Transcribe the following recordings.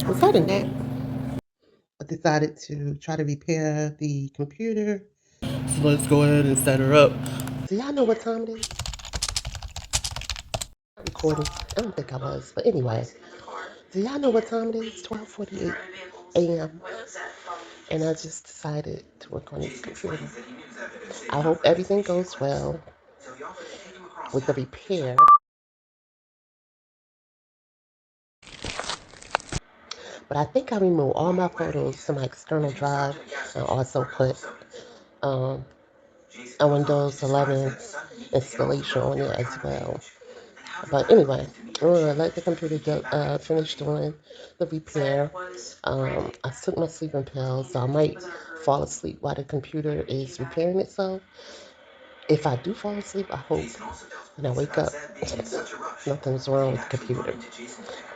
Aside of that, I decided to try to repair the computer. So let's go ahead and set her up. Do y'all know what time it is? I'm recording. I don't think I was, but anyway. Do y'all know what time it is? 12:48 a.m. And I just decided to work on this computer. I hope everything goes well with the repair. But I think I removed all my photos to my external drive and also put um, a Windows 11 installation on it as well. But anyway, I'm gonna let the computer finish doing the repair. I took my sleeping pills, so I might fall asleep while the computer is repairing itself. If I do fall asleep, I hope when I wake up, nothing's wrong with the computer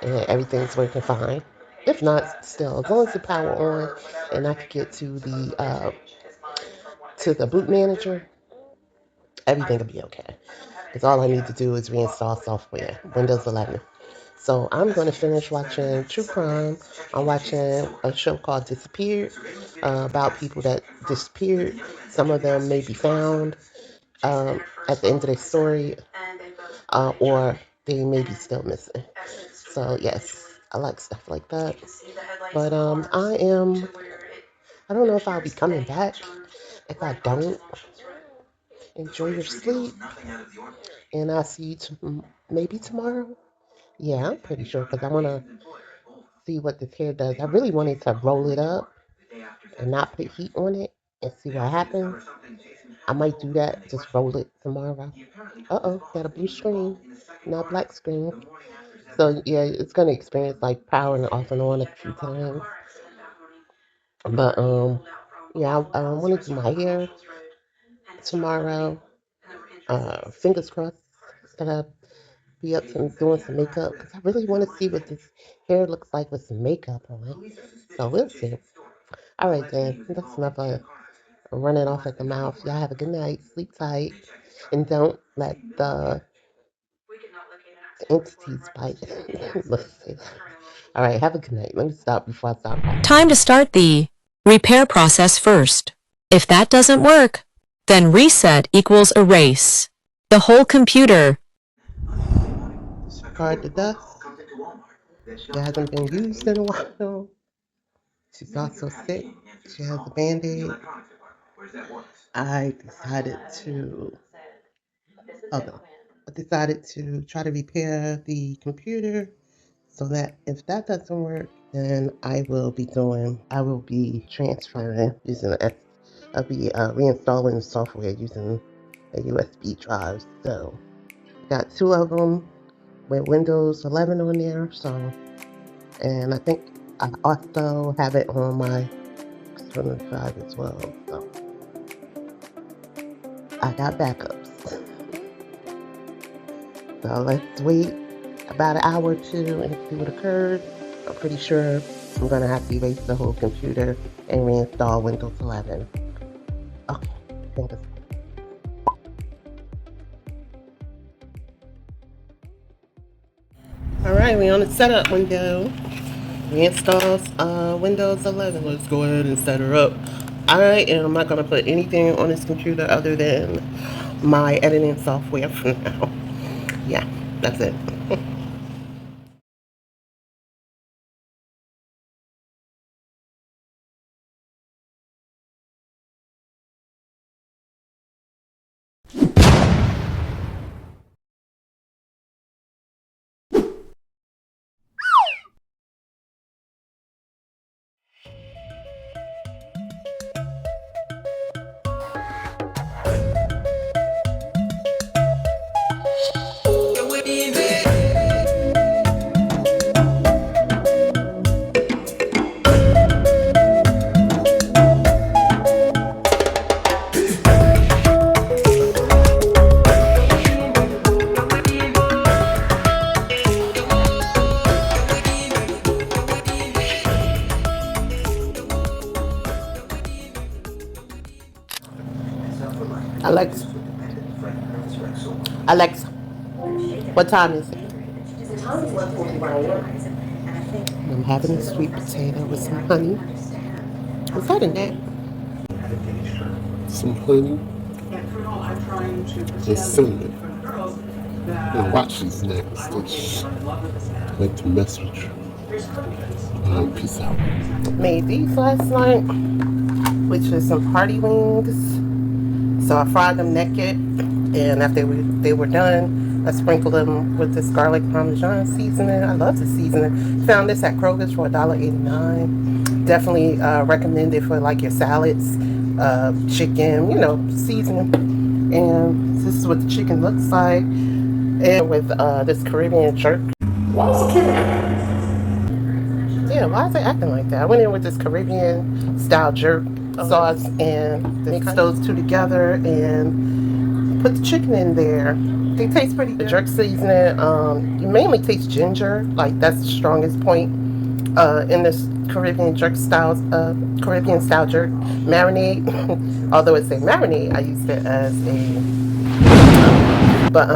and everything's working fine. If not, still, as long as the power on and I can get to the boot manager, everything will be okay. Because all I need to do is reinstall software, Windows 11. So I'm going to finish watching True Crime. I'm watching a show called Disappeared about people that disappeared. Some of them may be found at the end of their story, or they may be still missing. So yes, I like stuff like that. But I don't know if I'll be coming back. If I don't, enjoy your sleep, and I'll see you maybe tomorrow. Yeah, I'm pretty sure because I want to see what this hair does. I really wanted to roll it up and not put heat on it and see what happens. I might do that, just roll it tomorrow. Uh-oh, got a blue screen, not black screen. So yeah, it's gonna experience like powering off and on a few times. But yeah, I want to do my hair tomorrow. Fingers crossed that I'll be up to doing some makeup because I really want to see what this hair looks like with some makeup on. So we'll see. All right, then. That's enough running off at the mouth. Y'all have a good night. Sleep tight. And don't let the entities bite. Let's see. All right, have a good night. Let me stop before I stop. Time to start the repair process first. If that doesn't work, then reset equals erase the whole computer. Discard the dust. It hasn't been used in a while. She's also sick. She has a band-aid. I decided to okay. I decided to try to repair the computer so that if that doesn't work, then I will be transferring using I'll be reinstalling the software using a USB drive. So got two of them with Windows 11 on there. So, and I think I also have it on my external drive as well. So I got backups. So let's wait about an hour or two and see what occurs. I'm pretty sure I'm gonna have to erase the whole computer and reinstall Windows 11. Okay, fingers. All right, we on the setup window. Reinstall Windows 11. Let's go ahead and set her up. I am not gonna put anything on this computer other than my editing software for now. Yeah, that's it. Alexa, Alexa, what time is it? I'm having a sweet potato with some honey. Aside of that, some honey and cinnamon. And watch these next. I like to mess with you. Peace out. Made these last night, which is some party wings. So I fried them naked, and after they were done, I sprinkled them with this garlic parmesan seasoning. I love the seasoning. Found this at Kroger's for $1.89. Definitely recommend it for like your salads, chicken, seasoning. And this is what the chicken looks like, and with this Caribbean jerk. Why is the kid? Yeah, why is it acting like that? I went in with this Caribbean style jerk sauce and mixed those two together and put the chicken in there. They taste pretty good. The jerk seasoning, you mainly taste ginger, like that's the strongest point in this Caribbean style jerk marinade. Although it's a marinade, I used it as a, but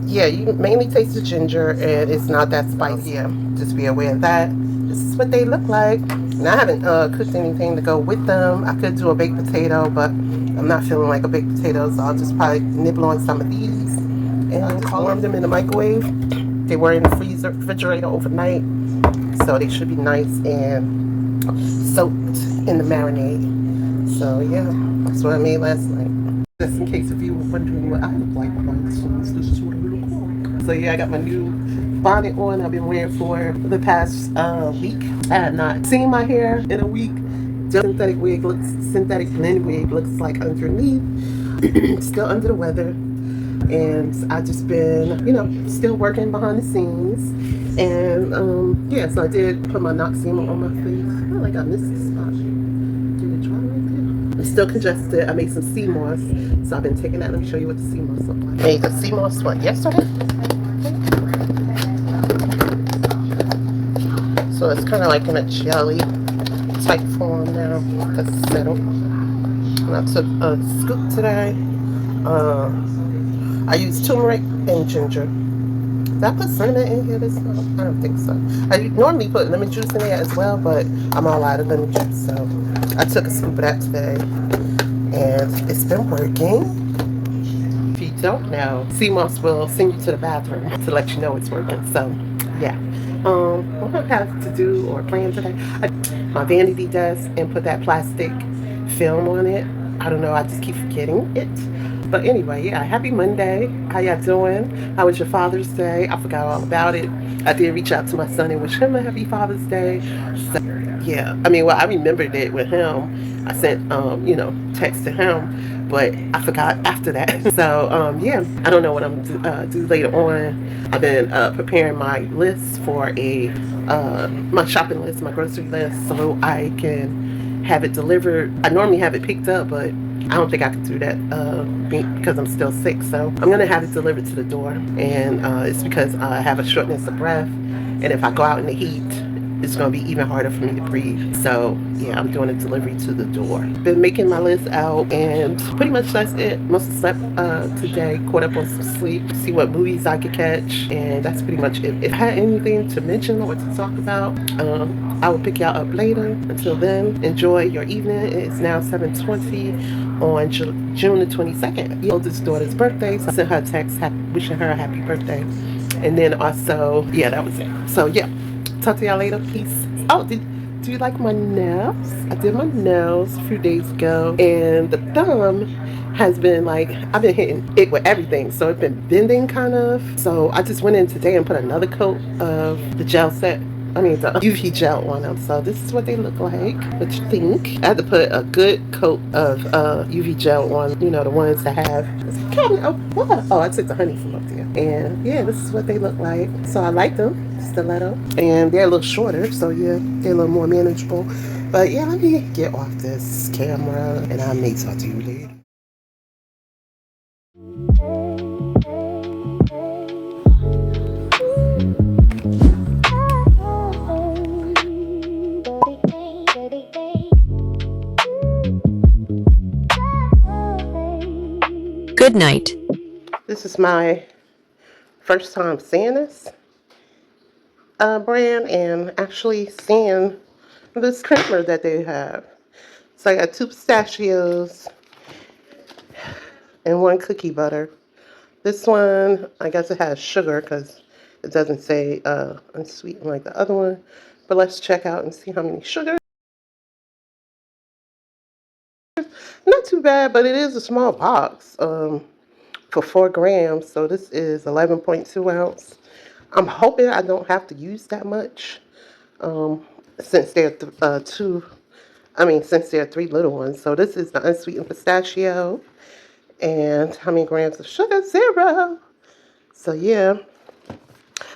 yeah, you mainly taste the ginger and it's not that spicy. Yeah, just be aware of that. This is what they look like. And I haven't cooked anything to go with them. I could do a baked potato, but I'm not feeling like a baked potato, so I'll just probably nibble on some of these. And I just warmed them in the microwave. They were in the refrigerator overnight, so they should be nice and soaked in the marinade. So yeah, that's what I made last night. Just in case if you were wondering what I look like behind the scenes, this is what I look like. So yeah, I got my new bonnet on. I've been wearing for the past week. I had not seen my hair in a week. Synthetic blend wig looks like underneath. Still under the weather. And I just been, still working behind the scenes. And yeah, so I did put my Noxema on my face. I feel like I missed the spot. Did it dry right there? I'm still congested. I made some seamoss. So I've been taking that. Let me show you what the seamoss look like. Made the seamoss yesterday? So it's kind of like in a jelly type form now. That's settled. And I took a scoop today. I used turmeric and ginger. Did I put cinnamon in here this time? I don't think so. I normally put lemon juice in there as well, but I'm all out of lemon juice, so I took a scoop of that today. And it's been working. If you don't know, seamoss will send you to the bathroom to let you know it's working. So, yeah. What I have to do or plan today, my vanity desk and put that plastic film on it. I don't know, I just keep forgetting it. But anyway, yeah, happy Monday. How y'all doing? How was your Father's Day? I forgot all about it. I did reach out to my son and wish him a happy Father's Day. So, yeah, I remembered it with him. I sent, text to him, but I forgot after that. So, yeah, I don't know what I'm do later on. I've been preparing my list for my shopping list, my grocery list, so I can have it delivered. I normally have it picked up, but I don't think I can do that because I'm still sick. So I'm going to have it delivered to the door. And it's because I have a shortness of breath. And if I go out in the heat, it's going to be even harder for me to breathe. So yeah, I'm doing a delivery to the door. Been making my list out, and pretty much that's it. Mostly slept today, caught up on some sleep, see what movies I could catch, and that's pretty much it. If I had anything to mention or to talk about, I will pick y'all up later. Until then, enjoy your evening. It's now 7:20 on June the 22nd. Your oldest daughter's birthday, so I sent her a text wishing her a happy birthday. And then also, yeah, that was it. So yeah, talk to y'all later. Peace. Oh, do you like my nails? I did my nails a few days ago, and the thumb has been I've been hitting it with everything, so it's been bending kind of. So I just went in today and put another coat of the gel set. The UV gel on them. So this is what they look like. What you think? I had to put a good coat of UV gel on, the ones that have. Oh, what? Oh, I took the honey from up there. And yeah, this is what they look like. So I like them, stiletto. And they're a little shorter, so yeah, they're a little more manageable. But yeah, let me get off this camera and I may talk to you later. Good night. This is my first time seeing this, brand and actually seeing this creamer that they have. So I got 2 pistachios and 1 cookie butter. This one, I guess it has sugar because it doesn't say unsweetened like the other one. But let's check out and see how many sugars. Not too bad, but it is a small box for 4 grams. So this is 11.2 ounce. I'm hoping I don't have to use that much since they're since there are 3 little ones. So this is the unsweetened pistachio. And how many grams of sugar? 0. So yeah,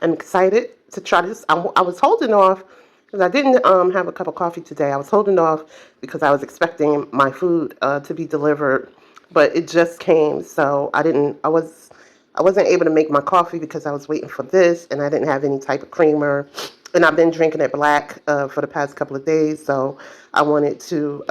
I'm excited to try this. I was holding off because I didn't have a cup of coffee today. I was holding off because I was expecting my food to be delivered, but it just came, so I wasn't able to make my coffee because I was waiting for this, and I didn't have any type of creamer. And I've been drinking it black for the past couple of days, so I wanted to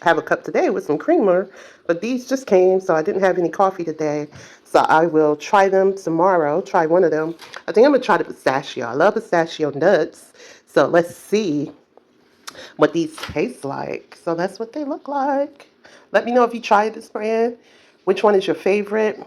have a cup today with some creamer, but these just came, so I didn't have any coffee today. So I will try them tomorrow, try one of them. I think I'm going to try the pistachio. I love pistachio nuts, so let's see what these taste like. So that's what they look like. Let me know if you tried this brand. Which one is your favorite?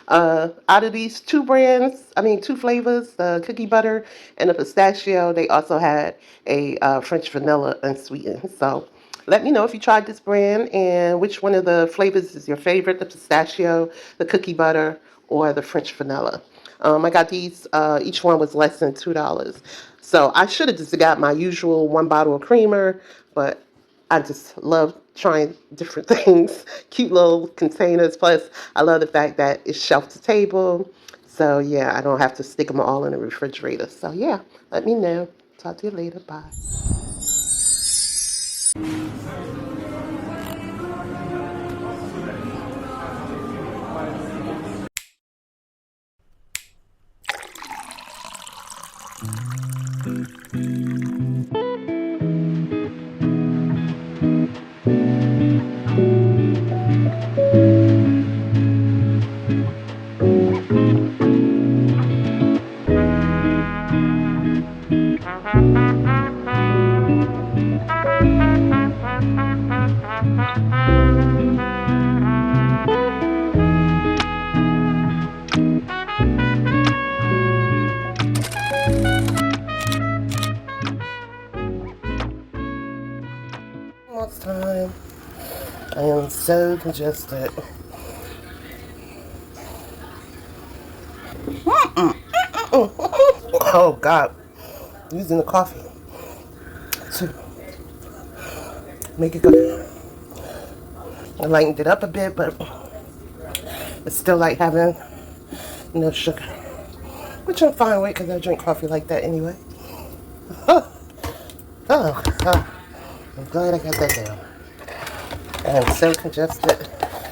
Out of these 2 flavors, the cookie butter and the pistachio, they also had a French vanilla unsweetened. So let me know if you tried this brand and which one of the flavors is your favorite, the pistachio, the cookie butter, or the French vanilla. I got these, each one was less than $2. So I should have just got my usual 1 bottle of creamer, but I just love trying different things, cute little containers. Plus, I love the fact that it's shelf to table. So yeah, I don't have to stick them all in the refrigerator. So yeah, let me know. Talk to you later. Bye. Almost time. I am so congested. Oh God, using the coffee to make it good. I lightened it up a bit, but it's still like having no sugar, which I'm fine with because I drink coffee like that anyway. Oh, oh, I'm glad I got that down. I'm so congested.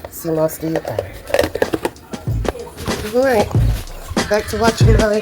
Seamoss, do your thing. All right, back to watching my